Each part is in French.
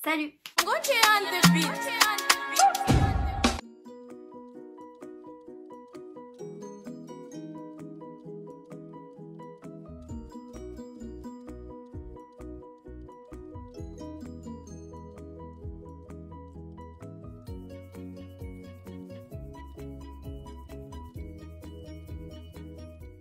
Salut!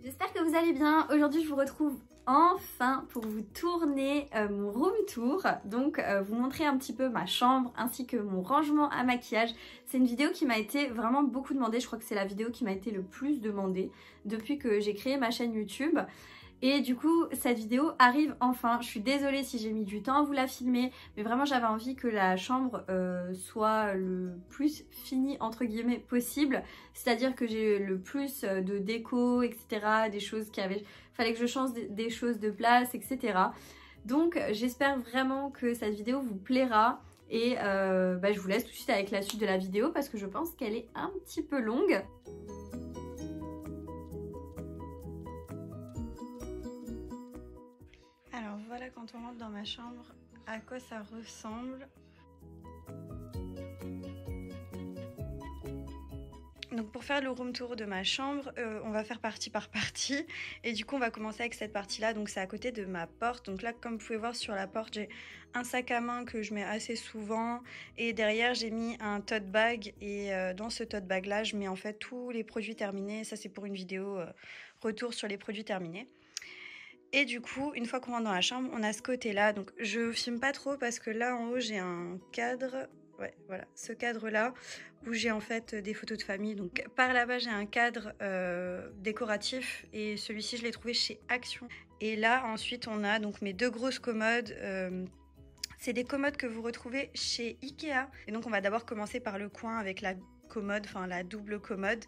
J'espère que vous allez bien. Aujourd'hui je vous retrouve enfin pour vous tourner mon room tour, donc vous montrer un petit peu ma chambre ainsi que mon rangement à maquillage. C'est une vidéo qui m'a été vraiment beaucoup demandée, je crois que c'est la vidéo qui m'a été le plus demandée depuis que j'ai créé ma chaîne YouTube. Et du coup, cette vidéo arrive enfin. Je suis désolée si j'ai mis du temps à vous la filmer, mais vraiment j'avais envie que la chambre soit le plus finie entre guillemets possible. C'est-à-dire que j'ai le plus de déco, etc. Des choses qui avaient... Fallait que je change des choses de place, etc. Donc j'espère vraiment que cette vidéo vous plaira. Et je vous laisse tout de suite avec la suite de la vidéo parce que je pense qu'elle est un petit peu longue. Alors voilà quand on rentre dans ma chambre, à quoi ça ressemble. Donc pour faire le room tour de ma chambre, on va faire partie par partie. Et du coup on va commencer avec cette partie là, donc c'est à côté de ma porte. Donc là comme vous pouvez voir sur la porte, j'ai un sac à main que je mets assez souvent. Et derrière j'ai mis un tote bag. Et dans ce tote bag là, je mets en fait tous les produits terminés. Ça c'est pour une vidéo retour sur les produits terminés. Et du coup, une fois qu'on rentre dans la chambre, on a ce côté-là. Donc, je filme pas trop parce que là, en haut, j'ai un cadre. Ouais, voilà, ce cadre-là où j'ai en fait des photos de famille. Donc, par là-bas, j'ai un cadre décoratif et celui-ci, je l'ai trouvé chez Action. Et là, ensuite, on a donc mes deux grosses commodes. C'est des commodes que vous retrouvez chez Ikea. Et donc, on va d'abord commencer par le coin avec la commode, enfin la double commode.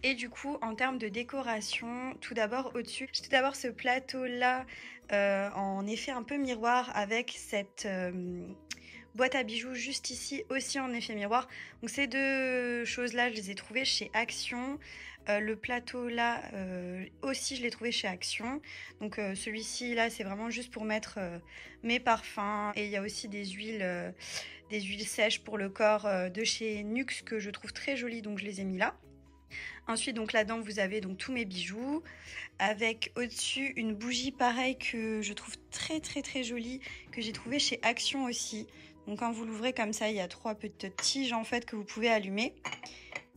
Et du coup, en termes de décoration, tout d'abord au-dessus, j'ai tout d'abord ce plateau-là en effet un peu miroir avec cette boîte à bijoux juste ici aussi en effet miroir. Donc ces deux choses-là, je les ai trouvées chez Action. Le plateau-là aussi, je l'ai trouvé chez Action. Donc celui-ci, là, c'est vraiment juste pour mettre mes parfums. Et il y a aussi des huiles sèches pour le corps de chez Nuxe que je trouve très jolies, donc je les ai mis là. Ensuite, donc là-dedans, vous avez donc tous mes bijoux avec au-dessus une bougie pareille que je trouve très jolie, que j'ai trouvé chez Action aussi. Donc quand vous l'ouvrez comme ça, il y a 3 petites tiges en fait que vous pouvez allumer.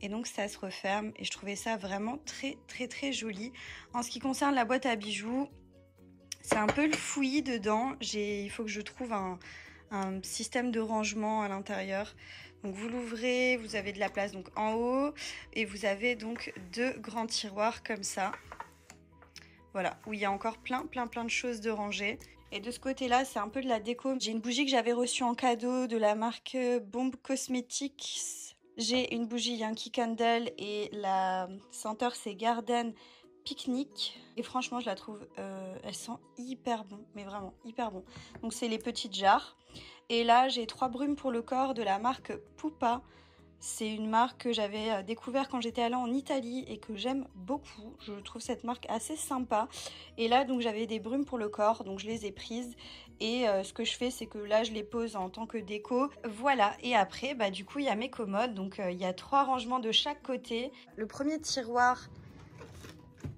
Et donc ça se referme et je trouvais ça vraiment très joli. En ce qui concerne la boîte à bijoux, c'est un peu le fouillis dedans. Il faut que je trouve un système de rangement à l'intérieur. Donc vous l'ouvrez, vous avez de la place donc en haut et vous avez donc 2 grands tiroirs comme ça. Voilà, où il y a encore plein de choses de ranger. Et de ce côté-là, c'est un peu de la déco. J'ai une bougie que j'avais reçue en cadeau de la marque Bomb Cosmetics. J'ai une bougie Yankee Candle et la senteur c'est Garden Picnic. Et franchement, je la trouve, elle sent hyper bon, mais vraiment hyper bon. Donc c'est les petites jarres. Et là, j'ai 3 brumes pour le corps de la marque Pupa. C'est une marque que j'avais découvert quand j'étais allée en Italie et que j'aime beaucoup. Je trouve cette marque assez sympa. Et là, donc j'avais des brumes pour le corps, donc je les ai prises. Et ce que je fais, c'est que là, je les pose en tant que déco. Voilà. Et après, du coup, il y a mes commodes. Donc il y a 3 rangements de chaque côté. Le premier tiroir,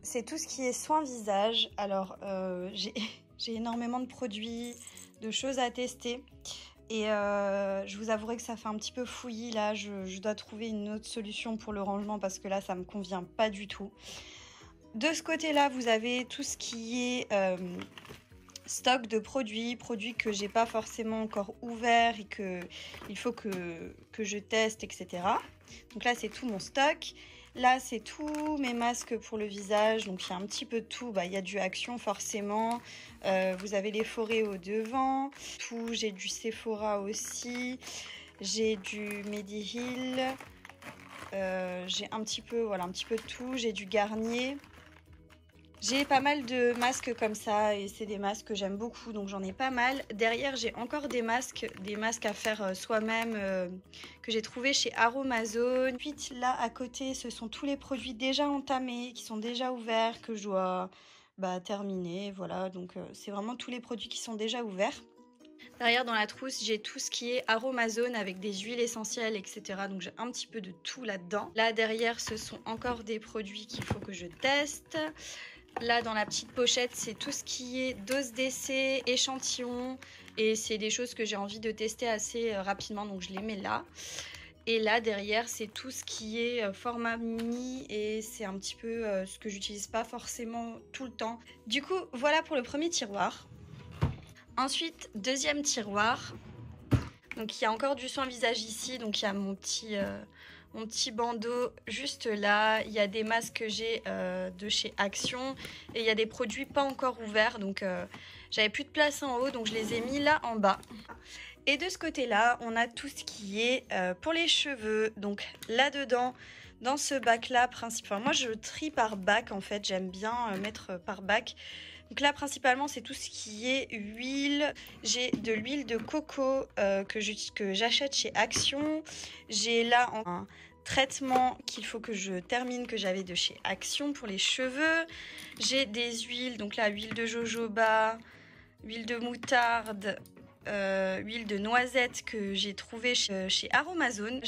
c'est tout ce qui est soin visage. Alors, j'ai énormément de produits, de choses à tester. Et je vous avouerai que ça fait un petit peu fouillis là, je dois trouver une autre solution pour le rangement parce que là ça me convient pas du tout. De ce côté là vous avez tout ce qui est stock de produits que j'ai pas forcément encore ouvert et que il faut que je teste, etc. Donc là c'est tout mon stock. Là, c'est tous mes masques pour le visage. Donc, il y a un petit peu de tout. Il y a du Action, forcément. Vous avez les forêts au devant. Tout. J'ai du Sephora aussi. J'ai du Mediheal. J'ai un petit peu de tout. J'ai du Garnier. J'ai pas mal de masques comme ça et c'est des masques que j'aime beaucoup, donc j'en ai pas mal. Derrière, j'ai encore des masques à faire soi-même que j'ai trouvé chez Aromazone. Ensuite, là à côté, ce sont tous les produits déjà entamés, qui sont déjà ouverts, que je dois terminer. Voilà, donc c'est vraiment tous les produits qui sont déjà ouverts. Derrière dans la trousse, j'ai tout ce qui est aromazone avec des huiles essentielles, etc. Donc j'ai un petit peu de tout là-dedans. Là derrière, ce sont encore des produits qu'il faut que je teste. Là dans la petite pochette, c'est tout ce qui est dose d'essai, échantillon. Et c'est des choses que j'ai envie de tester assez rapidement, donc je les mets là. Et là derrière, c'est tout ce qui est format mini et c'est un petit peu ce que j'utilise pas forcément tout le temps. Du coup, voilà pour le premier tiroir. Ensuite, deuxième tiroir. Donc il y a encore du soin visage ici, donc il y a mon petit bandeau juste là. Il y a des masques que j'ai de chez Action et il y a des produits pas encore ouverts, donc j'avais plus de place en haut, donc je les ai mis là en bas. Et de ce côté-là, on a tout ce qui est pour les cheveux. Donc là-dedans, dans ce bac-là, principalement, moi je trie par bac en fait, j'aime bien mettre par bac. Donc là, principalement, c'est tout ce qui est huile. J'ai de l'huile de coco que j'achète chez Action. J'ai là un traitement qu'il faut que je termine, que j'avais de chez Action pour les cheveux. J'ai des huiles, donc là, huile de jojoba, huile de moutarde, huile de noisette que j'ai trouvé chez Aromazone.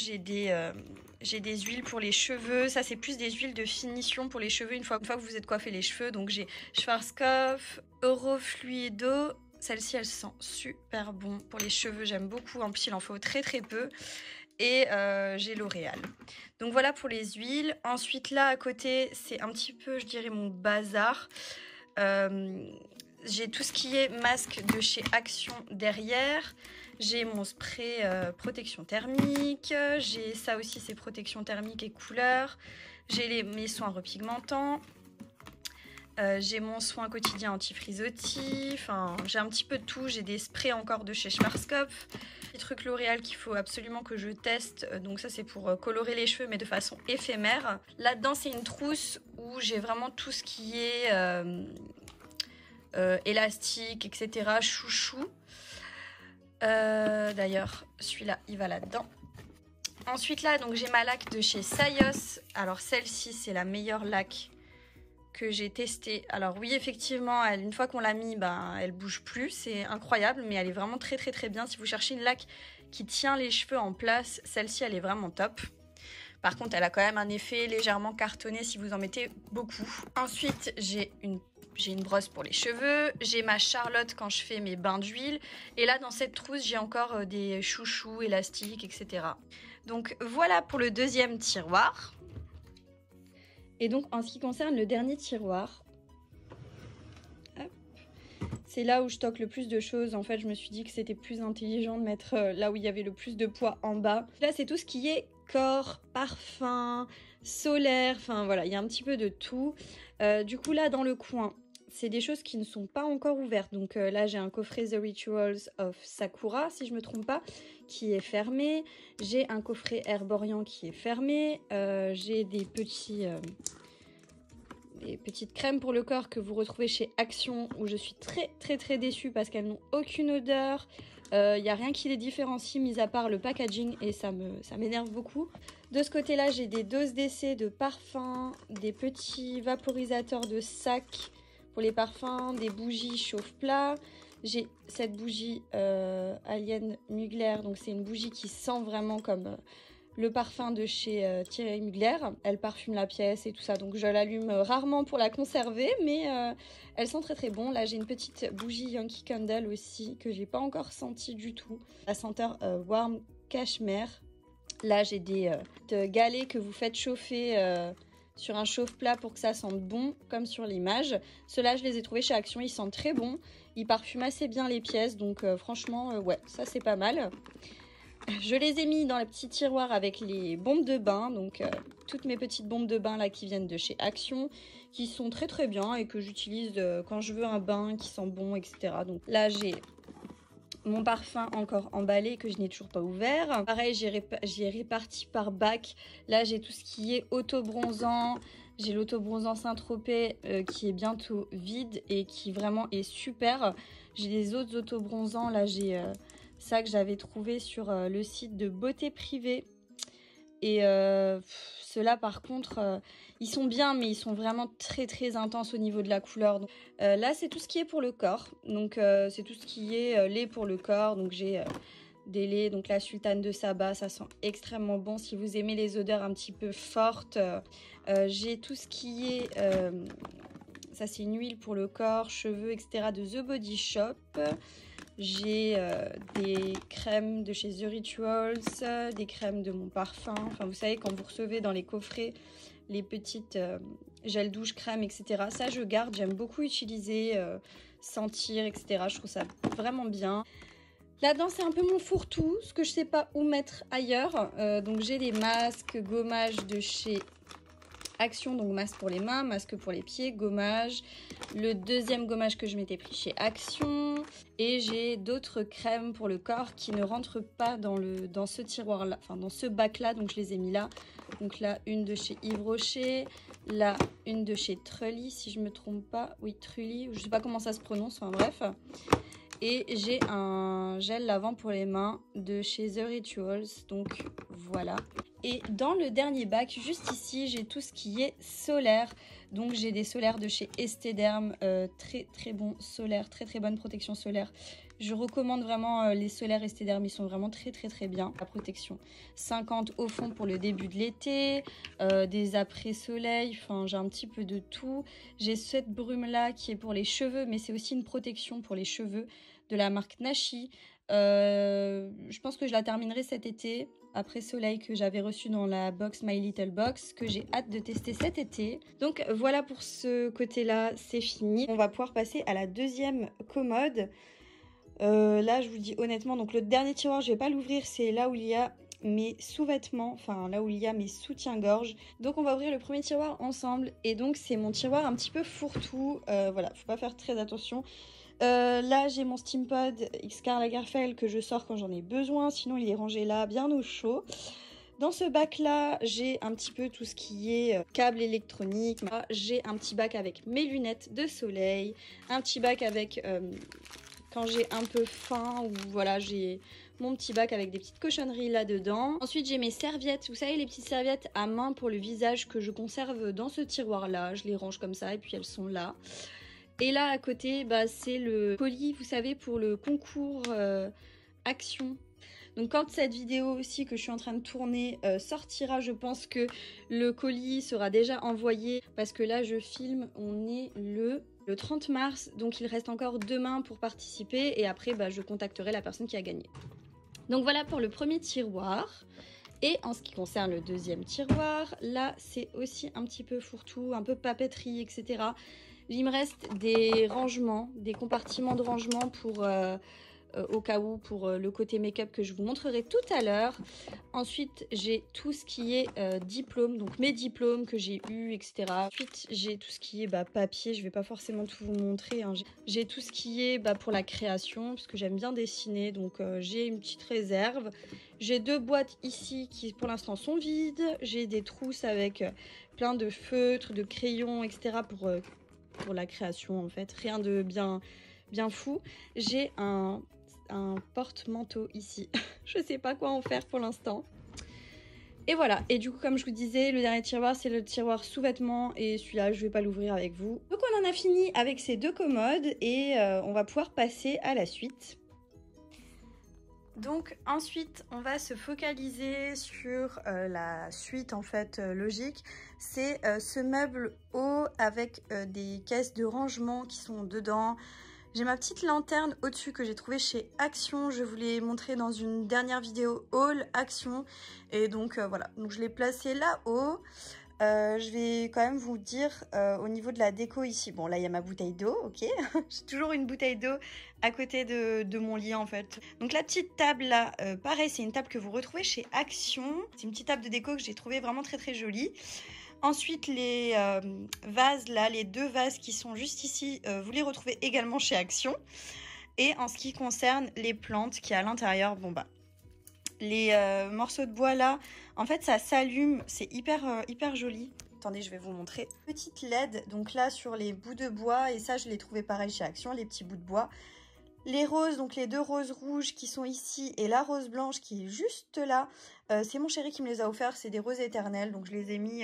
J'ai des huiles pour les cheveux. Ça, c'est plus des huiles de finition pour les cheveux une fois que vous êtes coiffé les cheveux. Donc, j'ai Schwarzkopf, Eurofluido. Celle-ci, elle sent super bon pour les cheveux. J'aime beaucoup. En plus, il en faut très très peu. Et j'ai L'Oréal. Donc, voilà pour les huiles. Ensuite, là, à côté, c'est un petit peu, je dirais, mon bazar. J'ai tout ce qui est masque de chez Action derrière. J'ai mon spray protection thermique. J'ai ça aussi, c'est protection thermique et couleur. J'ai mes soins repigmentants. J'ai mon soin quotidien anti-frisottis. Enfin, j'ai un petit peu de tout. J'ai des sprays encore de chez Schwarzkopf. Des trucs L'Oréal qu'il faut absolument que je teste. Donc ça, c'est pour colorer les cheveux, mais de façon éphémère. Là-dedans, c'est une trousse où j'ai vraiment tout ce qui est élastique, etc. Chouchou. D'ailleurs, celui-là, il va là-dedans. Ensuite, là, donc j'ai ma laque de chez Sayos. Alors, celle-ci, c'est la meilleure laque que j'ai testée. Alors, oui, effectivement, une fois qu'on l'a mis, ben, elle bouge plus. C'est incroyable, mais elle est vraiment très, très, très bien. Si vous cherchez une laque qui tient les cheveux en place, celle-ci, elle est vraiment top. Par contre, elle a quand même un effet légèrement cartonné si vous en mettez beaucoup. Ensuite, j'ai une brosse pour les cheveux, j'ai ma Charlotte quand je fais mes bains d'huile, et là dans cette trousse j'ai encore des chouchous élastiques, etc. Donc voilà pour le deuxième tiroir. Et donc en ce qui concerne le dernier tiroir, c'est là où je stocke le plus de choses. En fait, je me suis dit que c'était plus intelligent de mettre là où il y avait le plus de poids en bas. Là, c'est tout ce qui est corps, parfum, solaire, enfin voilà, il y a un petit peu de tout. Du coup, là, dans le coin, c'est des choses qui ne sont pas encore ouvertes. Donc là, j'ai un coffret The Rituals of Sakura, si je ne me trompe pas, qui est fermé. J'ai un coffret Herborian qui est fermé. J'ai des petites crèmes pour le corps que vous retrouvez chez Action, où je suis très très très déçue parce qu'elles n'ont aucune odeur. Il n'y a rien qui les différencie mis à part le packaging et ça m'énerve beaucoup. De ce côté-là, j'ai des doses d'essai de parfums, des petits vaporisateurs de sac pour les parfums, des bougies chauffe-plat. J'ai cette bougie Alien Mugler, donc c'est une bougie qui sent vraiment comme le parfum de chez Thierry Mugler. Elle parfume la pièce et tout ça, donc je l'allume rarement pour la conserver, mais elle sent très très bon. Là, j'ai une petite bougie Yankee Candle aussi que j'ai pas encore sentie du tout. La senteur Warm Cashmere. Là, j'ai des galets que vous faites chauffer sur un chauffe-plat pour que ça sente bon, comme sur l'image. Ceux-là, je les ai trouvés chez Action, ils sentent très bon. Ils parfument assez bien les pièces, donc franchement, ouais, ça c'est pas mal. Je les ai mis dans le petit tiroir avec les bombes de bain, donc toutes mes petites bombes de bain là qui viennent de chez Action, qui sont très très bien et que j'utilise quand je veux un bain qui sent bon, etc. Donc là, j'ai mon parfum encore emballé que je n'ai toujours pas ouvert. Pareil, j'ai réparti par bac. Là, j'ai tout ce qui est auto-bronzant. J'ai l'auto-bronzant Saint-Tropez qui est bientôt vide et qui vraiment est super. J'ai des autres auto-bronzants. Là, j'ai ça que j'avais trouvé sur le site de Beauté Privée. Et ceux-là, par contre, ils sont bien, mais ils sont vraiment très très intenses au niveau de la couleur. Donc, là, c'est tout ce qui est pour le corps. Donc, c'est tout ce qui est lait pour le corps. Donc, j'ai des laits. Donc, la sultane de Saba, ça sent extrêmement bon. Si vous aimez les odeurs un petit peu fortes, j'ai tout ce qui est... ça, c'est une huile pour le corps, cheveux, etc. de The Body Shop. J'ai des crèmes de chez The Rituals, des crèmes de mon parfum. Enfin, vous savez, quand vous recevez dans les coffrets les petites gel douche, crème, etc. Ça, je garde. J'aime beaucoup utiliser, sentir, etc. Je trouve ça vraiment bien. Là-dedans, c'est un peu mon fourre-tout, ce que je sais pas où mettre ailleurs. Donc, j'ai des masques gommage de chez Action, donc masque pour les mains, masque pour les pieds, gommage. Le deuxième gommage que je m'étais pris chez Action. Et j'ai d'autres crèmes pour le corps qui ne rentrent pas dans ce tiroir-là, enfin dans ce bac-là, donc je les ai mis là. Donc là, une de chez Yves Rocher. Là, une de chez Trulli, si je me trompe pas. Oui, Trulli, je sais pas comment ça se prononce, enfin bref. Et j'ai un gel lavant pour les mains de chez The Rituals, donc voilà. Et dans le dernier bac, juste ici, j'ai tout ce qui est solaire. Donc j'ai des solaires de chez Estée Derm, très très bon solaire, très très bonne protection solaire. Je recommande vraiment les solaires Estée Derm, ils sont vraiment très très très bien. La protection 50 au fond pour le début de l'été, des après-soleil, enfin j'ai un petit peu de tout. J'ai cette brume là qui est pour les cheveux, mais c'est aussi une protection pour les cheveux de la marque Nashi. Je pense que je la terminerai cet été, après soleil, que j'avais reçu dans la box My Little Box, que j'ai hâte de tester cet été. Donc voilà, pour ce côté-là, c'est fini. On va pouvoir passer à la deuxième commode. Là, je vous dis honnêtement, donc le dernier tiroir, je vais pas l'ouvrir, c'est là où il y a mes sous-vêtements, enfin là où il y a mes soutiens-gorge. Donc on va ouvrir le premier tiroir ensemble, et donc c'est mon tiroir un petit peu fourre-tout. Voilà, faut pas faire très attention. Là, j'ai mon Steampod X Karl Lagerfeld que je sors quand j'en ai besoin. Sinon, il est rangé là, bien au chaud. Dans ce bac-là, j'ai un petit peu tout ce qui est câble électronique. J'ai un petit bac avec mes lunettes de soleil. Un petit bac avec... quand j'ai un peu faim, ou voilà, j'ai mon petit bac avec des petites cochonneries là-dedans. Ensuite, j'ai mes serviettes. Vous savez, les petites serviettes à main pour le visage que je conserve dans ce tiroir-là. Je les range comme ça et puis elles sont là. Et là, à côté, bah, c'est le colis, vous savez, pour le concours Action. Donc quand cette vidéo aussi que je suis en train de tourner sortira, je pense que le colis sera déjà envoyé. Parce que là, je filme, on est le 30 mars. Donc il reste encore demain pour participer. Et après, bah, je contacterai la personne qui a gagné. Donc voilà pour le premier tiroir. Et en ce qui concerne le deuxième tiroir, là, c'est aussi un petit peu fourre-tout, un peu papeterie, etc. Il me reste des rangements, des compartiments de rangement pour, au cas où, pour le côté make-up que je vous montrerai tout à l'heure. Ensuite, j'ai tout ce qui est diplôme, donc mes diplômes que j'ai eus, etc. Ensuite, j'ai tout ce qui est papier, je ne vais pas forcément tout vous montrer. Hein. J'ai tout ce qui est pour la création, parce que j'aime bien dessiner, donc j'ai une petite réserve. J'ai deux boîtes ici qui pour l'instant sont vides. J'ai des trousses avec plein de feutres, de crayons, etc. pour la création en fait, rien de bien fou. J'ai un porte-manteau ici, je sais pas quoi en faire pour l'instant. Et voilà, et du coup comme je vous disais, le dernier tiroir c'est le tiroir sous-vêtements et celui-là je vais pas l'ouvrir avec vous. Donc on en a fini avec ces deux commodes et on va pouvoir passer à la suite. Donc ensuite on va se focaliser sur la suite en fait logique. C'est ce meuble haut avec des caisses de rangement qui sont dedans. J'ai ma petite lanterne au-dessus que j'ai trouvée chez Action. Je vous l'ai montré dans une dernière vidéo haul Action. Et donc voilà, donc je l'ai placée là-haut. Je vais quand même vous dire au niveau de la déco ici. Bon là il y a ma bouteille d'eau, ok. J'ai toujours une bouteille d'eau à côté de mon lit en fait. Donc la petite table là, pareil c'est une table que vous retrouvez chez Action. C'est une petite table de déco que j'ai trouvée vraiment très très jolie. Ensuite les vases là, les deux vases qui sont juste ici, vous les retrouvez également chez Action. Et en ce qui concerne les plantes qui est à l'intérieur, bon bah les morceaux de bois là, en fait ça s'allume, c'est hyper joli. Attendez, je vais vous montrer. Petite LED, donc là sur les bouts de bois, et ça je l'ai trouvé pareil chez Action, les petits bouts de bois. Les roses, donc les 2 roses rouges qui sont ici et la rose blanche qui est juste là, c'est mon chéri qui me les a offerts, c'est des roses éternelles, donc je les ai mis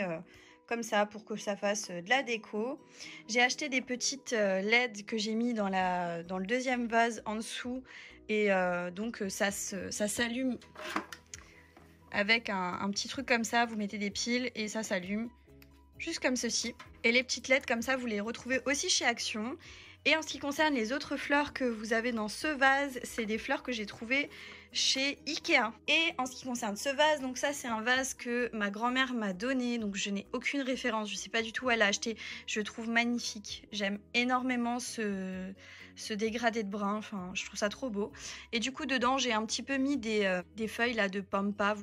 comme ça pour que ça fasse de la déco. J'ai acheté des petites LED que j'ai mis dans le 2e vase en dessous et donc ça s'allume avec un petit truc comme ça, vous mettez des piles et ça s'allume juste comme ceci. Et les petites LED comme ça, vous les retrouvez aussi chez Action. Et en ce qui concerne les autres fleurs que vous avez dans ce vase, c'est des fleurs que j'ai trouvées chez Ikea. Et en ce qui concerne ce vase, donc ça c'est un vase que ma grand-mère m'a donné, donc je n'ai aucune référence, je sais pas du tout où elle l'a acheté. Je le trouve magnifique, j'aime énormément ce dégradé de brun, enfin je trouve ça trop beau. Et du coup dedans j'ai un petit peu mis des feuilles là de pampa.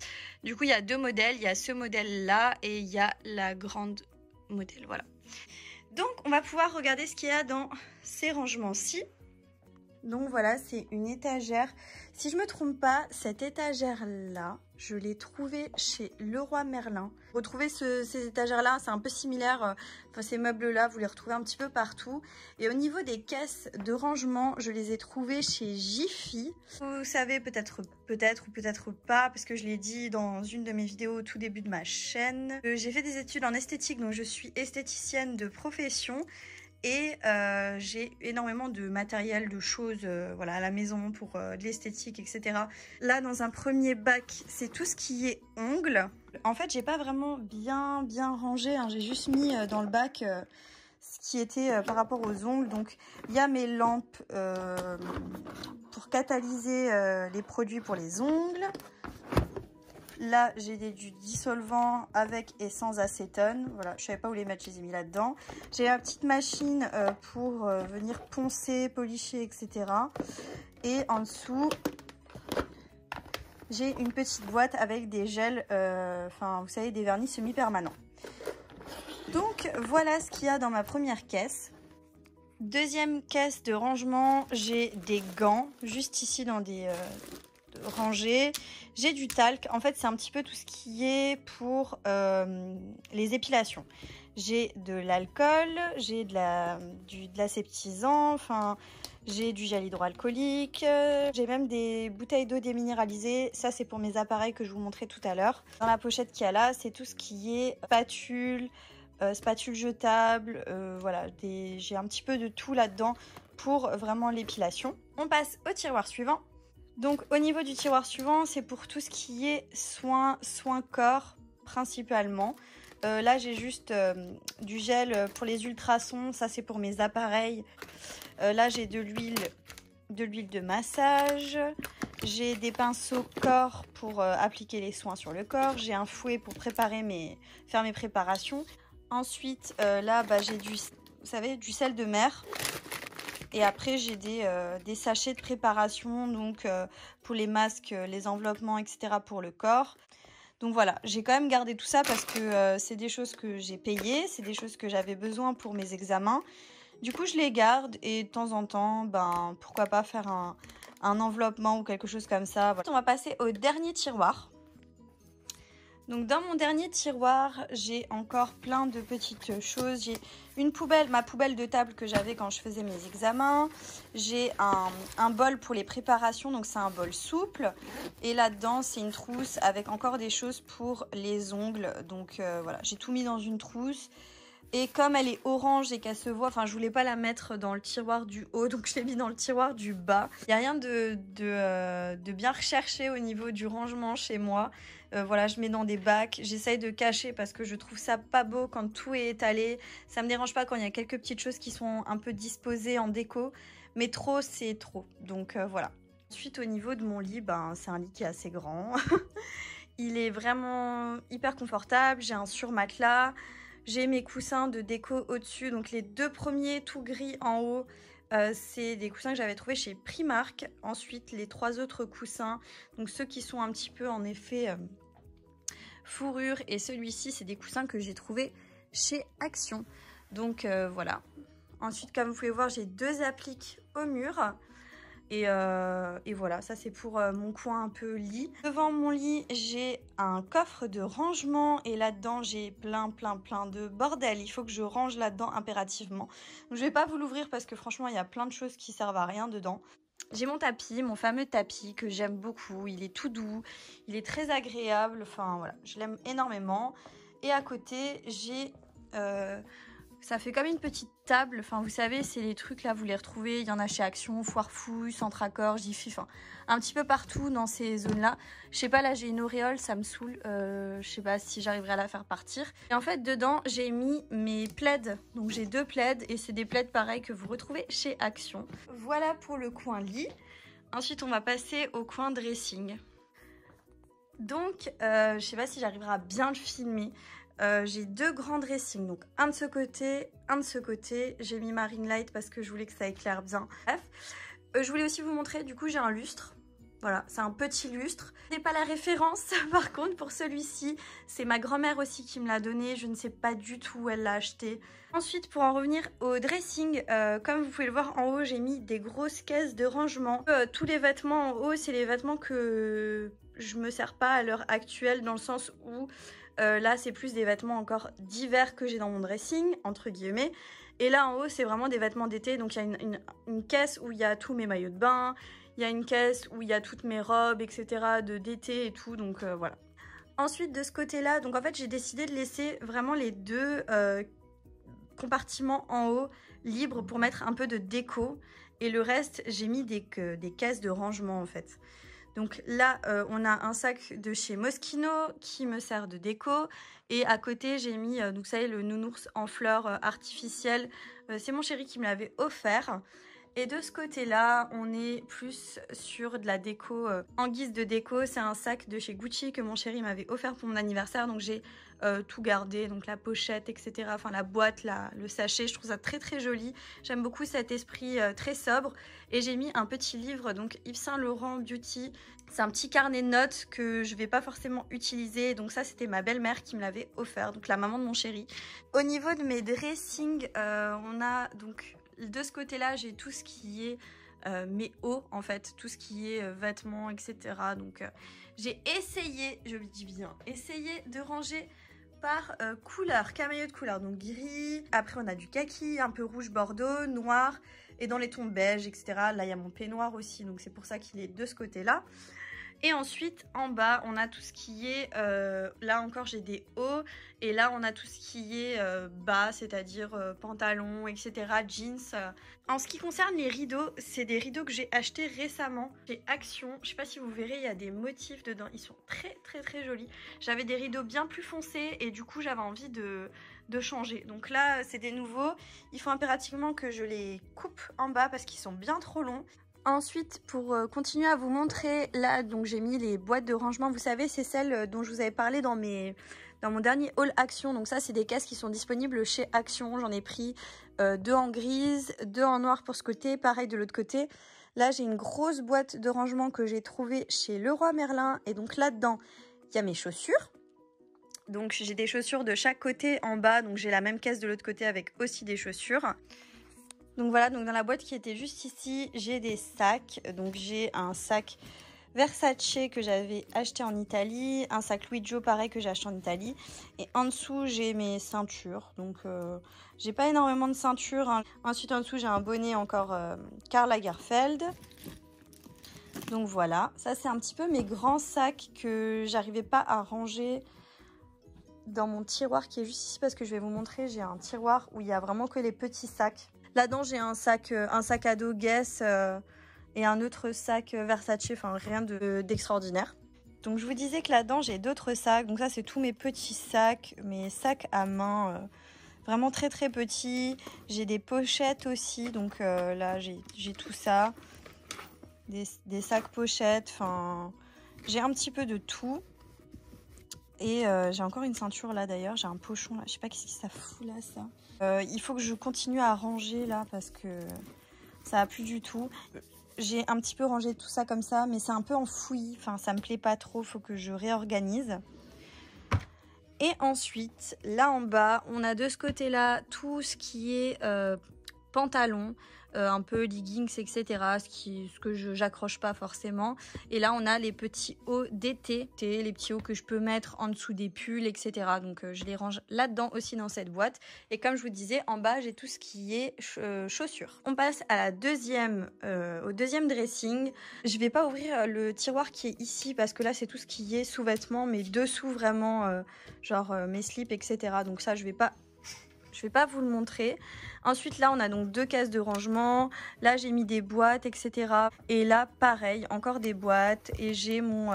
Du coup il y a 2 modèles, il y a ce modèle là et il y a la grande modèle, voilà. Donc on va pouvoir regarder ce qu'il y a dans ces rangements-ci. Donc voilà, c'est une étagère. Si je me trompe pas, cette étagère-là, je l'ai trouvée chez Leroy Merlin. Retrouvez ces étagères-là, c'est un peu similaire. Enfin, ces meubles-là, vous les retrouvez un petit peu partout. Et au niveau des caisses de rangement, je les ai trouvées chez Jiffy. Vous savez peut-être ou peut-être pas, parce que je l'ai dit dans une de mes vidéos au tout début de ma chaîne. J'ai fait des études en esthétique, donc je suis esthéticienne de profession. Et j'ai énormément de matériel, de choses voilà, à la maison pour de l'esthétique, etc. Là, dans un premier bac, c'est tout ce qui est ongles. En fait, j'ai pas vraiment bien rangé, hein. J'ai juste mis dans le bac ce qui était par rapport aux ongles. Donc, il y a mes lampes pour catalyser les produits pour les ongles. Là, j'ai du dissolvant avec et sans acétone. Voilà, je savais pas où les mettre, je les ai mis là-dedans. J'ai ma petite machine pour venir poncer, policher, etc. Et en dessous, j'ai une petite boîte avec des gels, enfin, vous savez, des vernis semi-permanents. Donc, voilà ce qu'il y a dans ma première caisse. Deuxième caisse de rangement, j'ai des gants, juste ici dans des... rangée. J'ai du talc. En fait, c'est un petit peu tout ce qui est pour les épilations. J'ai de l'alcool, j'ai de l'aseptisant, enfin, j'ai du gel hydroalcoolique. J'ai même des bouteilles d'eau déminéralisée. Ça, c'est pour mes appareils que je vous montrais tout à l'heure. Dans la pochette qu'il y a là, c'est tout ce qui est spatule jetable. Voilà, j'ai un petit peu de tout là-dedans pour vraiment l'épilation. On passe au tiroir suivant. Donc au niveau du tiroir suivant, c'est pour tout ce qui est soins corps principalement. Là j'ai juste du gel pour les ultrasons, ça c'est pour mes appareils. Là j'ai de l'huile de massage. J'ai des pinceaux corps pour appliquer les soins sur le corps. J'ai un fouet pour faire mes préparations. Ensuite là j'ai vous savez, du sel de mer. Et après, j'ai des sachets de préparation, donc pour les masques, les enveloppements, etc. pour le corps. Donc voilà, j'ai quand même gardé tout ça parce que c'est des choses que j'ai payées, c'est des choses que j'avais besoin pour mes examens. Du coup, je les garde et de temps en temps, ben, pourquoi pas faire un enveloppement ou quelque chose comme ça. Voilà. On va passer au dernier tiroir. Donc dans mon dernier tiroir, j'ai encore plein de petites choses. J'ai une poubelle, ma poubelle de table que j'avais quand je faisais mes examens. J'ai un bol pour les préparations, donc c'est un bol souple. Et là-dedans, c'est une trousse avec encore des choses pour les ongles. Donc voilà, j'ai tout mis dans une trousse. Et comme elle est orange et qu'elle se voit, enfin je voulais pas la mettre dans le tiroir du haut, donc je l'ai mis dans le tiroir du bas. Il n'y a rien de bien recherché au niveau du rangement chez moi. Voilà, je mets dans des bacs, j'essaye de cacher parce que je trouve ça pas beau quand tout est étalé. Ça me dérange pas quand il y a quelques petites choses qui sont un peu disposées en déco, mais trop c'est trop, donc voilà. Ensuite au niveau de mon lit, ben, c'est un lit qui est assez grand. Il est vraiment hyper confortable, j'ai un surmatelas. J'ai mes coussins de déco au-dessus, donc les 2 premiers tout gris en haut, c'est des coussins que j'avais trouvés chez Primark. Ensuite, les 3 autres coussins, donc ceux qui sont un petit peu en effet fourrure, et celui-ci, c'est des coussins que j'ai trouvés chez Action. Donc voilà. Ensuite, comme vous pouvez voir, j'ai 2 appliques au mur. Et voilà, ça c'est pour mon coin un peu lit. Devant mon lit, j'ai un coffre de rangement et là-dedans, j'ai plein de bordel. Il faut que je range là-dedans impérativement. Donc, je vais pas vous l'ouvrir parce que franchement, il y a plein de choses qui servent à rien dedans. J'ai mon tapis, mon fameux tapis que j'aime beaucoup. Il est tout doux, il est très agréable. Enfin voilà, je l'aime énormément. Et à côté, j'ai... ça fait comme une petite table. Enfin, vous savez, c'est les trucs là, vous les retrouvez. Il y en a chez Action, Foire Fouille, Centre Accord, Jiffy. Enfin, un petit peu partout dans ces zones-là. Je sais pas, là, j'ai une auréole, ça me saoule. Je sais pas si j'arriverai à la faire partir. Et en fait, dedans, j'ai mis mes plaids. Donc, j'ai 2 plaids et c'est des plaids pareils que vous retrouvez chez Action. Voilà pour le coin lit. Ensuite, on va passer au coin dressing. Donc, je sais pas si j'arriverai à bien le filmer. J'ai 2 grands dressings, donc un de ce côté, un de ce côté. J'ai mis ma ring light parce que je voulais que ça éclaire bien. Bref, je voulais aussi vous montrer, du coup j'ai un lustre. Voilà, c'est un petit lustre. Je n'ai pas la référence par contre pour celui-ci. C'est ma grand-mère aussi qui me l'a donné. Je ne sais pas du tout où elle l'a acheté. Ensuite, pour en revenir au dressing, comme vous pouvez le voir en haut, j'ai mis des grosses caisses de rangement. Tous les vêtements en haut, c'est les vêtements que je me sers pas à l'heure actuelle, dans le sens où là, c'est plus des vêtements encore d'hiver que j'ai dans mon dressing, entre guillemets. Et là, en haut, c'est vraiment des vêtements d'été. Donc, il y a une caisse où il y a tous mes maillots de bain. Il y a une caisse où il y a toutes mes robes, etc. d'été et tout. Donc, voilà. Ensuite, de ce côté-là, donc en fait, j'ai décidé de laisser vraiment les 2 compartiments en haut libres pour mettre un peu de déco. Et le reste, j'ai mis des caisses de rangement, en fait. Donc là, on a un sac de chez Moschino qui me sert de déco. Et à côté, j'ai mis, donc vous savez, le nounours en fleurs artificielles. C'est mon chéri qui me l'avait offert. Et de ce côté-là, on est plus sur de la déco. En guise de déco, c'est un sac de chez Gucci que mon chéri m'avait offert pour mon anniversaire. Donc j'ai tout gardé, donc la pochette, etc. Enfin la boîte, le sachet, je trouve ça très très joli. J'aime beaucoup cet esprit très sobre. Et j'ai mis un petit livre, donc Yves Saint Laurent Beauty. C'est un petit carnet de notes que je vais pas forcément utiliser. Donc ça, c'était ma belle-mère qui me l'avait offert, donc la maman de mon chéri. Au niveau de mes dressings, on a donc... De ce côté-là, j'ai tout ce qui est mes hauts, en fait, tout ce qui est vêtements, etc. Donc, j'ai essayé, je le dis bien, essayé de ranger par couleur, camailleux de couleur. Donc, gris, après on a du kaki, un peu rouge bordeaux, noir, et dans les tons beige, etc. Là, il y a mon peignoir aussi, donc c'est pour ça qu'il est de ce côté-là. Et ensuite, en bas, on a tout ce qui est... là encore, j'ai des hauts. Et là, on a tout ce qui est bas, c'est-à-dire pantalon, etc., jeans. En ce qui concerne les rideaux, c'est des rideaux que j'ai achetés récemment chez Action. Je sais pas si vous verrez, il y a des motifs dedans. Ils sont très, très, très jolis. J'avais des rideaux bien plus foncés et du coup, j'avais envie de changer. Donc là, c'est des nouveaux. Il faut impérativement que je les coupe en bas parce qu'ils sont bien trop longs. Ensuite, pour continuer à vous montrer, là, donc j'ai mis les boîtes de rangement. Vous savez, c'est celles dont je vous avais parlé dans mon dernier haul Action. Donc ça, c'est des caisses qui sont disponibles chez Action. J'en ai pris 2 en grise, 2 en noir pour ce côté, pareil de l'autre côté. Là, j'ai une grosse boîte de rangement que j'ai trouvée chez Leroy Merlin. Et donc là-dedans, il y a mes chaussures. Donc j'ai des chaussures de chaque côté en bas. Donc j'ai la même caisse de l'autre côté avec aussi des chaussures. Donc voilà, donc dans la boîte qui était juste ici, j'ai des sacs. Donc j'ai un sac Versace que j'avais acheté en Italie, un sac Louis Jo pareil que j'ai acheté en Italie. Et en dessous, j'ai mes ceintures. Donc j'ai pas énormément de ceintures, hein. Ensuite en dessous, j'ai un bonnet encore Karl Lagerfeld. Donc voilà, ça c'est un petit peu mes grands sacs que j'arrivais pas à ranger dans mon tiroir qui est juste ici parce que je vais vous montrer, j'ai un tiroir où il y a vraiment que les petits sacs. Là-dedans, j'ai un sac à dos Guess et un autre sac Versace, enfin rien d'extraordinaire. Donc je vous disais que là-dedans, j'ai d'autres sacs. Donc ça, c'est tous mes petits sacs, mes sacs à main, vraiment très très petits. J'ai des pochettes aussi, donc là, j'ai tout ça. Des sacs pochettes, enfin, j'ai un petit peu de tout. Et j'ai encore une ceinture là d'ailleurs, j'ai un pochon là, je sais pas qu'est-ce que ça fout là ça. Il faut que je continue à ranger là parce que ça va plus du tout. J'ai un petit peu rangé tout ça comme ça, mais c'est un peu enfoui, enfin ça me plaît pas trop, faut que je réorganise. Et ensuite, là en bas, on a de ce côté-là tout ce qui est pantalons, un peu leggings, etc. Ce que j'accroche pas forcément. Et là, on a les petits hauts d'été, les petits hauts que je peux mettre en dessous des pulls, etc. Donc, je les range là-dedans aussi dans cette boîte. Et comme je vous disais, en bas, j'ai tout ce qui est chaussures. On passe à la au deuxième dressing. Je vais pas ouvrir le tiroir qui est ici parce que là, c'est tout ce qui est sous-vêtements, mais dessous vraiment, genre mes slips, etc. Donc ça, je vais pas vous le montrer. Ensuite, là, on a donc 2 cases de rangement. Là, j'ai mis des boîtes, etc. Et là, pareil, encore des boîtes. Et j'ai mon...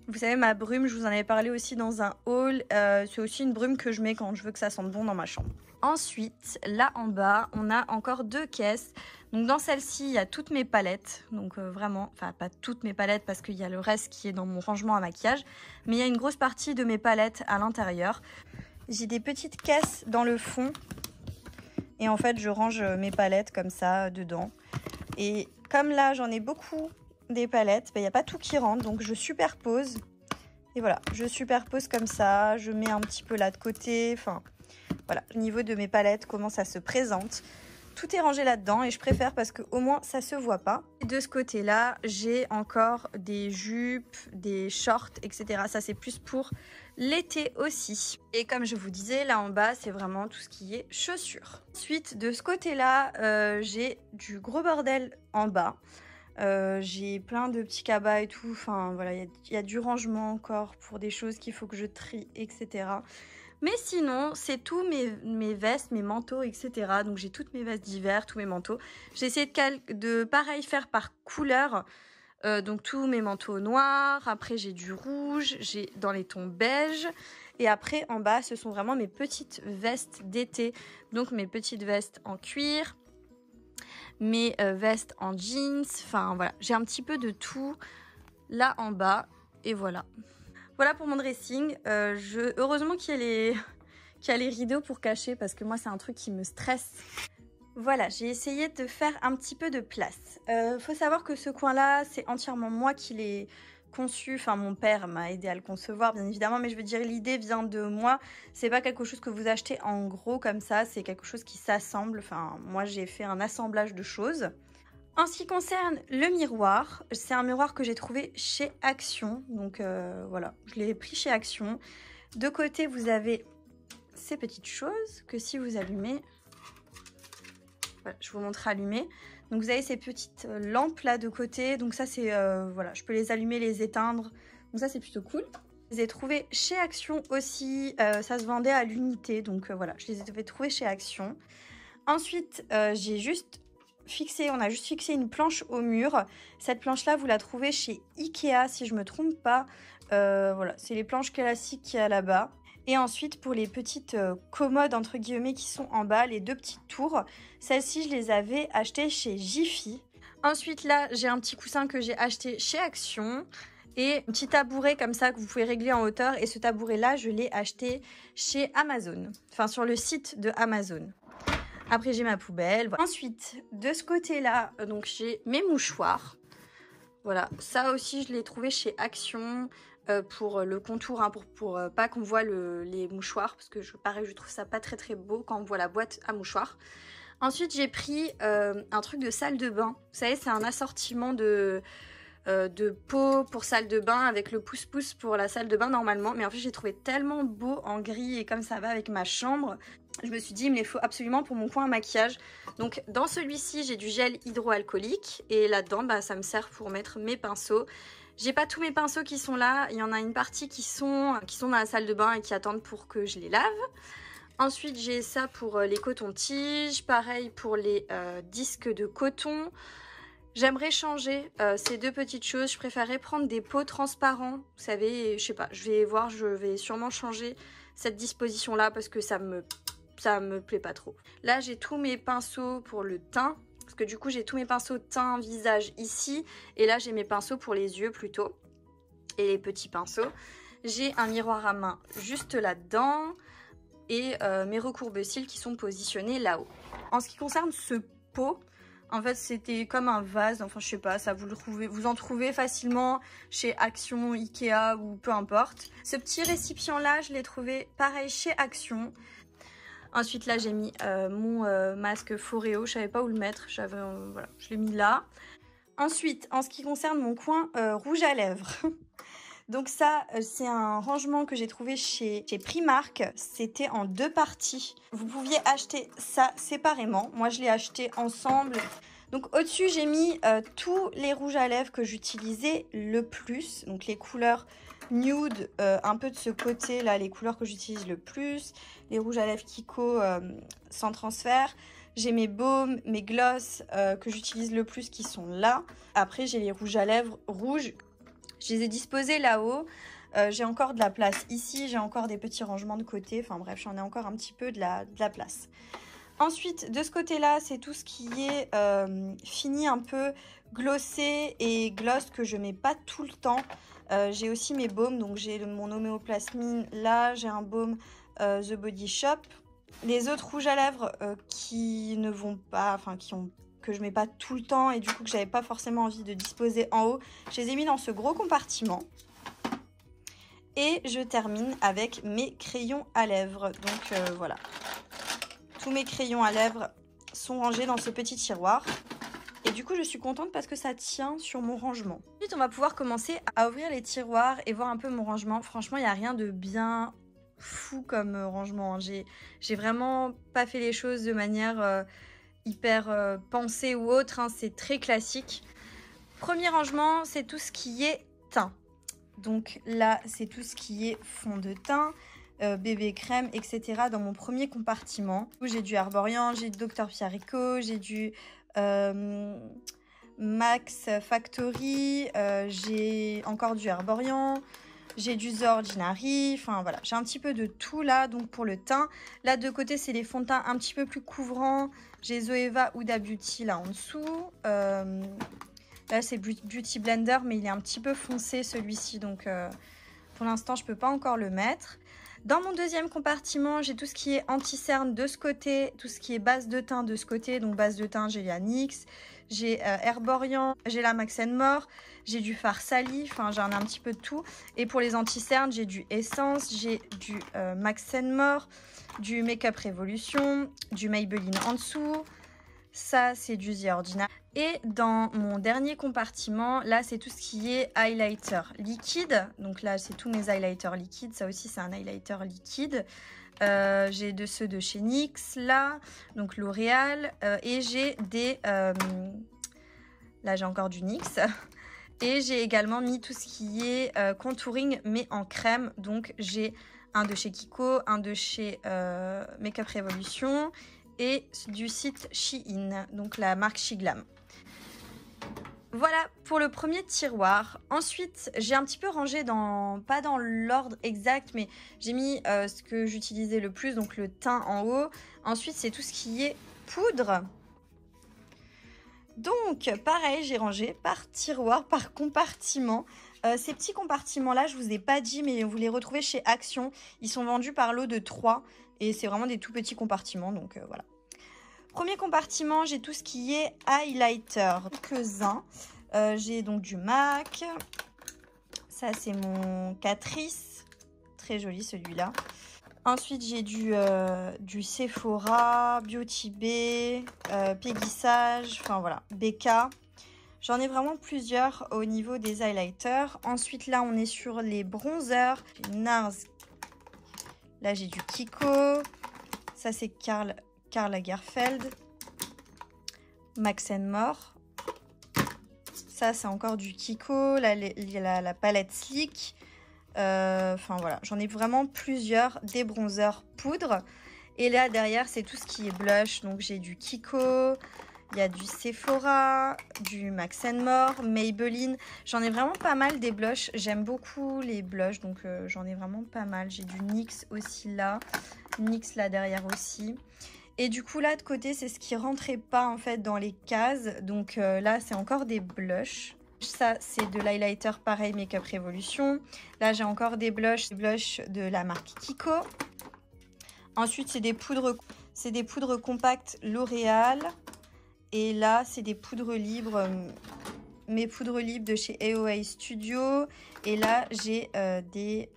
vous savez, ma brume, je vous en avais parlé aussi dans un haul. C'est aussi une brume que je mets quand je veux que ça sente bon dans ma chambre. Ensuite, là en bas, on a encore 2 caisses. Donc dans celle-ci, il y a toutes mes palettes. Donc vraiment, enfin pas toutes mes palettes parce qu'il y a le reste qui est dans mon rangement à maquillage. Mais il y a une grosse partie de mes palettes à l'intérieur. J'ai des petites caisses dans le fond. Et en fait, je range mes palettes comme ça dedans. Et comme là, j'en ai beaucoup des palettes, il n'y a pas tout qui rentre. Donc je superpose. Et voilà, je superpose comme ça. Je mets un petit peu là de côté. Enfin, voilà, au niveau de mes palettes, comment ça se présente. Tout est rangé là-dedans et je préfère parce qu'au moins ça se voit pas. De ce côté-là, j'ai encore des jupes, des shorts, etc. Ça, c'est plus pour l'été aussi. Et comme je vous disais, là en bas, c'est vraiment tout ce qui est chaussures. Ensuite, de ce côté-là, j'ai du gros bordel en bas. J'ai plein de petits cabas et tout. Enfin, voilà, il y a du rangement encore pour des choses qu'il faut que je trie, etc. Mais sinon, c'est tous mes vestes, mes manteaux, etc. Donc j'ai toutes mes vestes d'hiver, tous mes manteaux. J'ai essayé de pareil faire par couleur. Donc tous mes manteaux noirs. Après j'ai du rouge, j'ai dans les tons beige. Et après en bas, ce sont vraiment mes petites vestes d'été. Donc mes petites vestes en cuir, mes vestes en jeans. Enfin voilà, j'ai un petit peu de tout là en bas. Et voilà. Voilà pour mon dressing. Heureusement qu'il y a les rideaux pour cacher parce que moi, c'est un truc qui me stresse. Voilà, j'ai essayé de faire un petit peu de place. Faut savoir que ce coin-là, c'est entièrement moi qui l'ai conçu. Enfin, mon père m'a aidé à le concevoir, bien évidemment. Mais je veux dire, l'idée vient de moi. C'est pas quelque chose que vous achetez en gros comme ça. C'est quelque chose qui s'assemble. Enfin, moi, j'ai fait un assemblage de choses. En ce qui concerne le miroir, c'est un miroir que j'ai trouvé chez Action. Donc voilà, je l'ai pris chez Action. De côté, vous avez ces petites choses que si vous allumez, voilà, je vous montre allumées. Donc vous avez ces petites lampes là de côté. Donc ça c'est, voilà, je peux les allumer, les éteindre. Donc ça c'est plutôt cool. Je les ai trouvés chez Action aussi. Ça se vendait à l'unité. Donc voilà, je les ai trouvés chez Action. Ensuite, on a juste fixé une planche au mur. Cette planche là vous la trouvez chez Ikea si je me trompe pas. Voilà, c'est les planches classiques qu'il y a là-bas. Et ensuite pour les petites commodes entre guillemets qui sont en bas, les 2 petites tours, celles-ci je les avais achetées chez Jiffy. Ensuite là j'ai un petit coussin que j'ai acheté chez Action et un petit tabouret comme ça que vous pouvez régler en hauteur, et ce tabouret là je l'ai acheté chez Amazon, enfin sur le site de Amazon. Après, j'ai ma poubelle. Voilà. Ensuite, de ce côté-là, donc j'ai mes mouchoirs. Voilà, ça aussi, je l'ai trouvé chez Action pour le contour, hein, pour pas qu'on voit les mouchoirs. Parce que pareil, je trouve ça pas très très beau quand on voit la boîte à mouchoirs. Ensuite, j'ai pris un truc de salle de bain. Vous savez, c'est un assortiment de pots pour salle de bain avec le pouce-pouce pour la salle de bain normalement. Mais en fait, j'ai trouvé tellement beau en gris et comme ça va avec ma chambre. Je me suis dit, il me les faut absolument pour mon coin à maquillage. Donc, dans celui-ci, j'ai du gel hydroalcoolique. Et là-dedans, bah, ça me sert pour mettre mes pinceaux. J'ai pas tous mes pinceaux qui sont là. Il y en a une partie qui sont dans la salle de bain et qui attendent pour que je les lave. Ensuite, j'ai ça pour les cotons-tiges. Pareil pour les disques de coton. J'aimerais changer ces 2 petites choses. Je préférerais prendre des pots transparents. Vous savez, je sais pas, je vais voir, je vais sûrement changer cette disposition-là parce que ça me plaît pas trop. Là, j'ai tous mes pinceaux pour le teint. Parce que du coup, j'ai tous mes pinceaux teint, visage ici. Et là, j'ai mes pinceaux pour les yeux plutôt. Et les petits pinceaux. J'ai un miroir à main juste là-dedans. Et mes recourbe-cils qui sont positionnés là-haut. En ce qui concerne ce pot, en fait, c'était comme un vase. Enfin, je sais pas, ça vous en trouvez facilement chez Action, Ikea ou peu importe. Ce petit récipient-là, je l'ai trouvé pareil chez Action. Ensuite, là, j'ai mis mon masque Foreo. Je savais pas où le mettre. Voilà, je l'ai mis là. Ensuite, en ce qui concerne mon coin rouge à lèvres. Donc ça, c'est un rangement que j'ai trouvé chez Primark. C'était en 2 parties. Vous pouviez acheter ça séparément. Moi, je l'ai acheté ensemble. Donc au-dessus, j'ai mis tous les rouges à lèvres que j'utilisais le plus. Donc les couleurs nude, un peu de ce côté là, les couleurs que j'utilise le plus. Les rouges à lèvres Kiko sans transfert. J'ai mes baumes, mes glosses que j'utilise le plus qui sont là. Après, j'ai les rouges à lèvres rouges. Je les ai disposés là-haut. J'ai encore de la place ici. J'ai encore des petits rangements de côté. Enfin bref, j'en ai encore un petit peu de la place. Ensuite, de ce côté-là, c'est tout ce qui est fini un peu glossé et gloss que je mets pas tout le temps. J'ai aussi mes baumes. Donc j'ai mon homéoplasmine. Là, j'ai un baume The Body Shop. Les autres rouges à lèvres qui ne vont pas, enfin que je mets pas tout le temps et du coup que j'avais pas forcément envie de disposer en haut, je les ai mis dans ce gros compartiment. Et je termine avec mes crayons à lèvres. Donc voilà, tous mes crayons à lèvres sont rangés dans ce petit tiroir. Et du coup, je suis contente parce que ça tient sur mon rangement. Ensuite, on va pouvoir commencer à ouvrir les tiroirs et voir un peu mon rangement. Franchement, il n'y a rien de bien fou comme rangement. J'ai vraiment pas fait les choses de manière hyper pensée ou autre. C'est très classique. Premier rangement, c'est tout ce qui est teint. Donc là, c'est tout ce qui est fond de teint, bébé crème, etc. dans mon premier compartiment. J'ai du Herborian, j'ai du Dr Pierrico, j'ai du Max Factory, j'ai encore du Herborian, j'ai du The Ordinary, enfin voilà, j'ai un petit peu de tout là. Donc pour le teint, là de côté c'est les fonds de teint un petit peu plus couvrants. J'ai Zoeva Huda Beauty là en dessous. Là c'est Beauty Blender mais il est un petit peu foncé celui-ci, donc pour l'instant je peux pas encore le mettre. Dans mon deuxième compartiment, j'ai tout ce qui est anti-cerne de ce côté, tout ce qui est base de teint de ce côté. Donc base de teint, j'ai la NYX, j'ai Herborian, j'ai la Max More, j'ai du fard sali, enfin j'en ai un petit peu de tout. Et pour les anti-cernes, j'ai du Essence, j'ai du Max More, du Makeup Revolution, du Maybelline en dessous. Ça, c'est du The Ordinary. Et dans mon dernier compartiment, là, c'est tout ce qui est highlighter liquide. Donc là, c'est tous mes highlighters liquides. Ça aussi, c'est un highlighter liquide. J'ai ceux de chez NYX, là. Donc L'Oréal. Et j'ai des... là, j'ai encore du NYX. Et j'ai également mis tout ce qui est contouring, mais en crème. Donc, j'ai un de chez Kiko, un de chez Makeup Revolution et du site Shein, donc la marque Shiglam. Voilà pour le premier tiroir. Ensuite, j'ai un petit peu rangé pas dans l'ordre exact, mais j'ai mis ce que j'utilisais le plus, donc le teint en haut. Ensuite, c'est tout ce qui est poudre. Donc, pareil, j'ai rangé par tiroir, par compartiment. Ces petits compartiments-là, je vous ai pas dit, mais vous les retrouvez chez Action. Ils sont vendus par lot de 3 et c'est vraiment des tout petits compartiments, donc voilà. Premier compartiment, j'ai tout ce qui est highlighter, quelques-uns. J'ai donc du MAC. Ça, c'est mon Catrice. Très joli celui-là. Ensuite, j'ai du Sephora, Beauty Bay, Peggy Sage, enfin voilà, BK. J'en ai vraiment plusieurs au niveau des highlighters. Ensuite, là, on est sur les bronzers. NARS. Là, j'ai du Kiko. Ça, c'est Karl Lagerfeld. Max More. Ça, c'est encore du Kiko. Là, il y a la palette Sleek. Enfin, voilà. J'en ai vraiment plusieurs. Des bronzers poudre. Et là, derrière, c'est tout ce qui est blush. Donc, j'ai du Kiko. Il y a du Sephora, du Max More, Maybelline. J'en ai vraiment pas mal des blushs. J'aime beaucoup les blushs, donc j'en ai vraiment pas mal. J'ai du NYX aussi là. NYX là derrière aussi. Et du coup, là de côté, c'est ce qui rentrait pas en fait dans les cases. Donc là, c'est encore des blushs. Ça, c'est de l'highlighter pareil, Makeup Revolution. Là, j'ai encore des blushs de la marque Kiko. Ensuite, c'est des poudres compactes L'Oréal. Et là, c'est des poudres libres, mes poudres libres de chez AOA Studio. Et là, j'ai des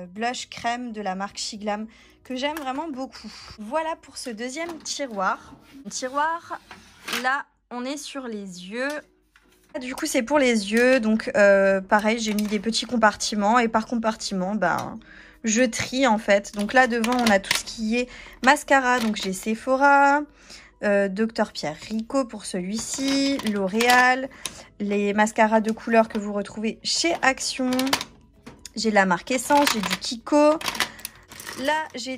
blush crème de la marque Shiglam que j'aime vraiment beaucoup. Voilà pour ce deuxième tiroir. Tiroir, là on est sur les yeux. Du coup c'est pour les yeux, donc pareil j'ai mis des petits compartiments et par compartiment ben je trie en fait. Donc là devant on a tout ce qui est mascara, donc j'ai Sephora, Dr Pierre Rico pour celui-ci, L'Oréal, les mascaras de couleur que vous retrouvez chez Action. J'ai la marque Essence, j'ai du Kiko. Là j'ai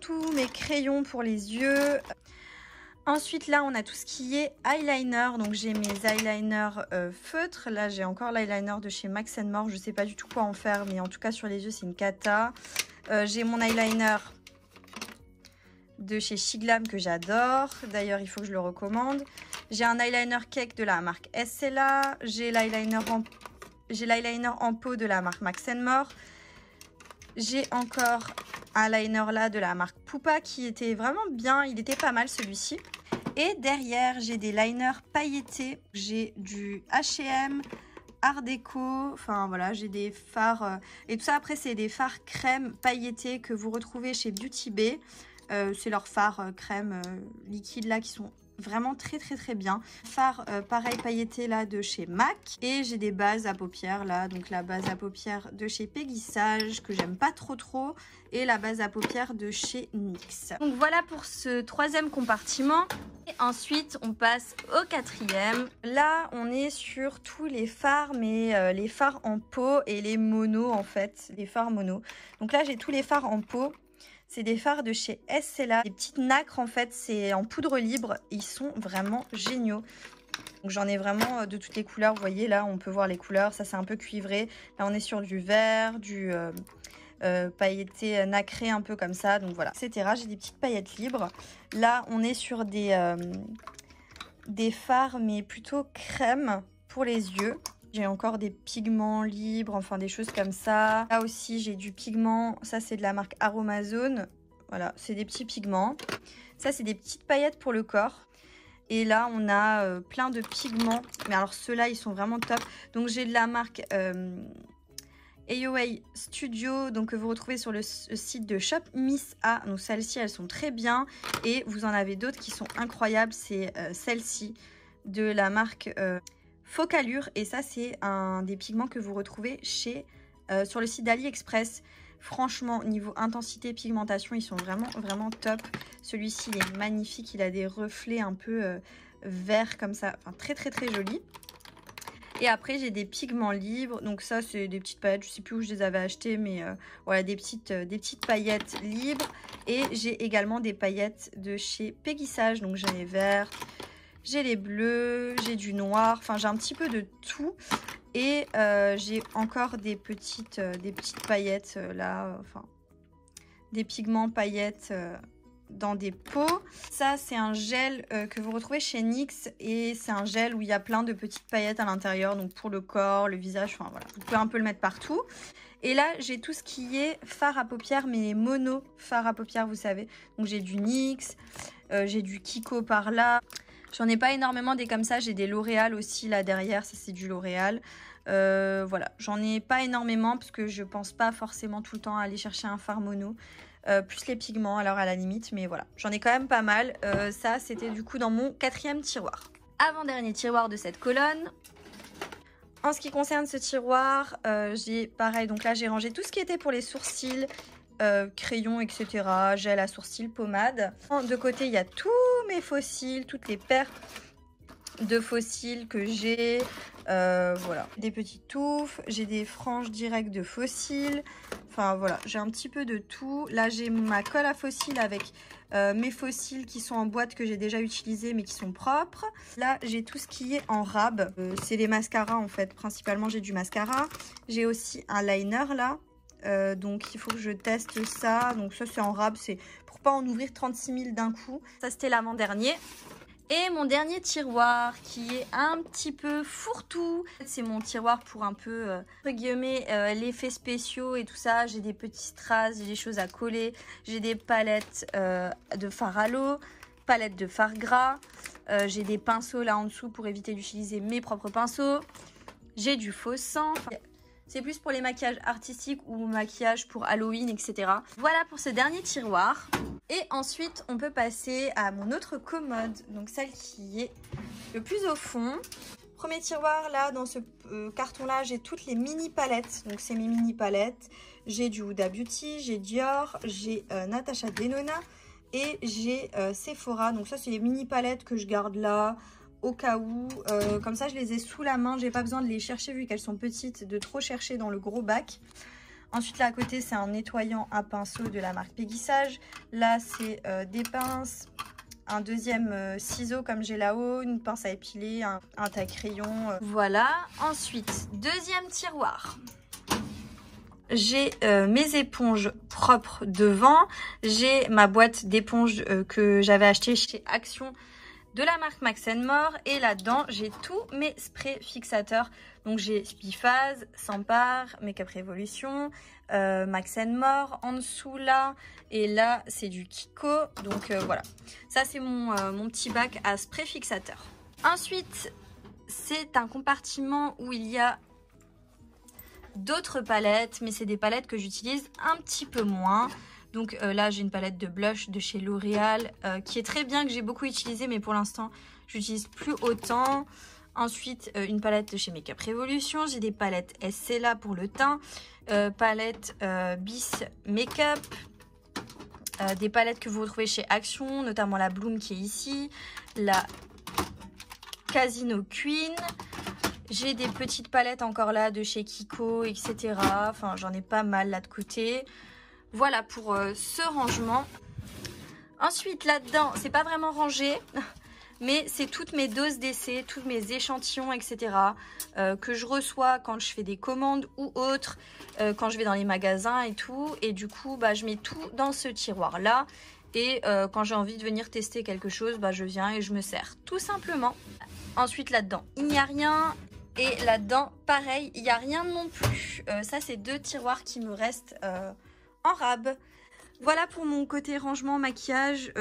tous mes crayons pour les yeux. Ensuite, là, on a tout ce qui est eyeliner. Donc, j'ai mes eyeliners feutres. Là, j'ai encore l'eyeliner de chez Max More. Je ne sais pas du tout quoi en faire, mais en tout cas, sur les yeux, c'est une cata. J'ai mon eyeliner de chez Shiglam que j'adore. D'ailleurs, il faut que je le recommande. J'ai un eyeliner cake de la marque SLA. J'ai l'eyeliner en peau de la marque Max More. J'ai encore un liner là de la marque Pupa qui était vraiment bien. Il était pas mal celui-ci. Et derrière, j'ai des liners pailletés. J'ai du H&M, Art Déco. Enfin voilà, j'ai des fards. Et tout ça après, c'est des fards crème pailletés que vous retrouvez chez Beauty Bay. C'est leurs fards crème liquide là qui sont vraiment très bien. Fard pareil pailleté là de chez MAC. Et j'ai des bases à paupières là, donc la base à paupières de chez Peggy Sage que j'aime pas trop, et la base à paupières de chez NYX. Donc voilà pour ce troisième compartiment. Et ensuite on passe au quatrième. Là on est sur tous les fards, mais les fards en peau et les monos en fait, les fards monos. Donc là j'ai tous les fards en peau. C'est des fards de chez SLA, des petites nacres en fait, c'est en poudre libre, ils sont vraiment géniaux. Donc j'en ai vraiment de toutes les couleurs, vous voyez là on peut voir les couleurs, ça c'est un peu cuivré. Là on est sur du vert, du pailleté nacré un peu comme ça, donc voilà, etc. J'ai des petites paillettes libres. Là on est sur des fards mais plutôt crème pour les yeux. J'ai encore des pigments libres, enfin des choses comme ça. Là aussi, j'ai du pigment. Ça, c'est de la marque Aromazone. Voilà, c'est des petits pigments. Ça, c'est des petites paillettes pour le corps. Et là, on a plein de pigments. Mais alors, ceux-là, ils sont vraiment top. Donc, j'ai de la marque AOA Studio. Donc, que vous retrouvez sur le site de Shop Miss A. Donc, celles-ci, elles sont très bien. Et vous en avez d'autres qui sont incroyables. C'est celle-ci de la marque... Focalure, et ça c'est un des pigments que vous retrouvez chez sur le site d'AliExpress. Franchement, niveau intensité pigmentation, ils sont vraiment top. Celui-ci il est magnifique, il a des reflets un peu verts comme ça, enfin très joli. Et après j'ai des pigments libres, donc ça c'est des petites paillettes, je sais plus où je les avais achetées, mais voilà, des petites paillettes libres. Et j'ai également des paillettes de chez Peggy Sage, donc j'ai les vertes, j'ai les bleus, j'ai du noir, enfin j'ai un petit peu de tout. Et j'ai encore des petites paillettes là, enfin des pigments paillettes dans des pots. Ça c'est un gel que vous retrouvez chez NYX, et c'est un gel où il y a plein de petites paillettes à l'intérieur, donc pour le corps, le visage, enfin voilà, vous pouvez un peu le mettre partout. Et là j'ai tout ce qui est fard à paupières, mais mono fard à paupières, vous savez. Donc j'ai du NYX, j'ai du Kiko par là. J'en ai pas énormément des comme ça, j'ai des L'Oréal aussi là derrière, ça c'est du L'Oréal. Voilà, j'en ai pas énormément parce que je pense pas forcément tout le temps à aller chercher un fard mono. Plus les pigments alors à la limite, mais voilà, j'en ai quand même pas mal. Ça c'était du coup dans mon quatrième tiroir. Avant-dernier tiroir de cette colonne. En ce qui concerne ce tiroir, j'ai pareil, donc là j'ai rangé tout ce qui était pour les sourcils, crayons, etc. Gel à sourcils, pommade. De côté, il y a tous mes faux cils, toutes les paires de faux cils que j'ai. Voilà, des petites touffes, j'ai des franges directes de faux cils. Enfin voilà, j'ai un petit peu de tout. Là, j'ai ma colle à faux cils avec mes faux cils qui sont en boîte que j'ai déjà utilisé mais qui sont propres. Là, j'ai tout ce qui est en rab. C'est les mascaras en fait. Principalement, j'ai du mascara. J'ai aussi un liner là. Donc il faut que je teste ça. Donc ça c'est en rab, c'est pour pas en ouvrir 36 000 d'un coup. Ça c'était l'avant-dernier. Et mon dernier tiroir qui est un petit peu fourre-tout. C'est mon tiroir pour un peu, entre guillemets, l'effet spéciaux et tout ça. J'ai des petits strass, j'ai des choses à coller. J'ai des palettes de fard à l'eau, palettes de fard gras. J'ai des pinceaux là en dessous pour éviter d'utiliser mes propres pinceaux. J'ai du faux sang. C'est plus pour les maquillages artistiques ou maquillages pour Halloween, etc. Voilà pour ce dernier tiroir. Et ensuite, on peut passer à mon autre commode, donc celle qui est le plus au fond. Premier tiroir, là, dans ce carton-là, j'ai toutes les mini palettes. Donc, c'est mes mini palettes. J'ai du Huda Beauty, j'ai Dior, j'ai Natasha Denona et j'ai Sephora. Donc, ça, c'est les mini palettes que je garde là au cas où. Comme ça, je les ai sous la main. J'ai pas besoin de les chercher vu qu'elles sont petites, de trop chercher dans le gros bac. Ensuite, là à côté, c'est un nettoyant à pinceau de la marque Peggy Sage. Là, c'est des pinces, un deuxième ciseau comme j'ai là-haut, une pince à épiler, un taille-crayon. Voilà. Ensuite, deuxième tiroir. J'ai mes éponges propres devant. J'ai ma boîte d'éponges que j'avais achetée chez Action de la marque Max More. Et là-dedans, j'ai tous mes sprays fixateurs. Donc j'ai Spiphase, Sampar, Makeup Revolution, Max More en dessous là. Et là, c'est du Kiko. Donc voilà. Ça, c'est mon petit bac à spray fixateur. Ensuite, c'est un compartiment où il y a d'autres palettes. Mais c'est des palettes que j'utilise un petit peu moins. Donc là, j'ai une palette de blush de chez L'Oréal qui est très bien, que j'ai beaucoup utilisée. Mais pour l'instant, je n'utilise plus autant. Ensuite, une palette de chez Makeup Revolution. J'ai des palettes Estella pour le teint. Palette Bis Makeup. Des palettes que vous retrouvez chez Action, notamment la Bloom qui est ici. La Casino Queen. J'ai des petites palettes encore là de chez Kiko, etc. Enfin, j'en ai pas mal là de côté. Voilà pour ce rangement. Ensuite, là-dedans, c'est pas vraiment rangé. Mais c'est toutes mes doses d'essai, tous mes échantillons, etc. Que je reçois quand je fais des commandes ou autres, quand je vais dans les magasins et tout. Et du coup, bah, je mets tout dans ce tiroir-là. Et quand j'ai envie de venir tester quelque chose, bah, je viens et je me sers, tout simplement. Ensuite, là-dedans, il n'y a rien. Et là-dedans, pareil, il n'y a rien non plus. Ça, c'est deux tiroirs qui me restent en rab. Voilà pour mon côté rangement maquillage,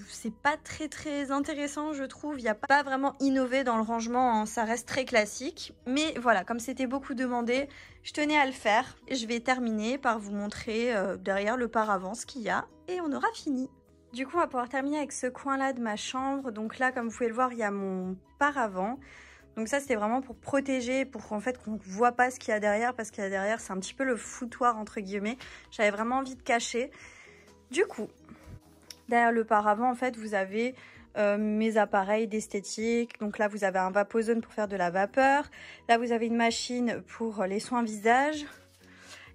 c'est pas très intéressant je trouve, il n'y a pas vraiment innové dans le rangement, hein. Ça reste très classique. Mais voilà, comme c'était beaucoup demandé, je tenais à le faire. Je vais terminer par vous montrer derrière le paravent ce qu'il y a et on aura fini. Du coup on va pouvoir terminer avec ce coin là de ma chambre. Donc là comme vous pouvez le voir il y a mon paravent. Donc ça c'était vraiment pour protéger, pour qu'en fait qu'on ne voit pas ce qu'il y a derrière, parce qu'il y a derrière c'est un petit peu le foutoir entre guillemets. J'avais vraiment envie de cacher. Du coup, derrière le paravent, en fait, vous avez mes appareils d'esthétique. Donc là, vous avez un Vapozone pour faire de la vapeur. Là, vous avez une machine pour les soins visage.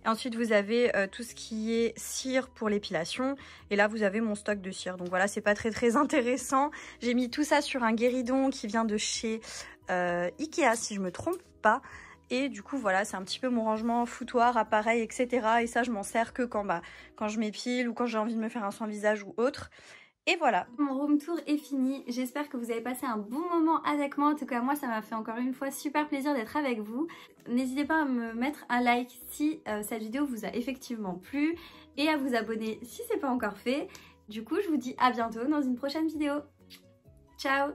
Et ensuite, vous avez tout ce qui est cire pour l'épilation. Et là, vous avez mon stock de cire. Donc voilà, c'est pas très intéressant. J'ai mis tout ça sur un guéridon qui vient de chez Ikea, si je me trompe pas. Et du coup, voilà, c'est un petit peu mon rangement foutoir, appareil, etc. Et ça, je m'en sers que quand je m'épile ou quand j'ai envie de me faire un soin visage ou autre. Et voilà. Mon room tour est fini. J'espère que vous avez passé un bon moment avec moi. En tout cas, moi, ça m'a fait encore une fois super plaisir d'être avec vous. N'hésitez pas à me mettre un like si cette vidéo vous a effectivement plu. Et à vous abonner si ce n'est pas encore fait. Du coup, je vous dis à bientôt dans une prochaine vidéo. Ciao!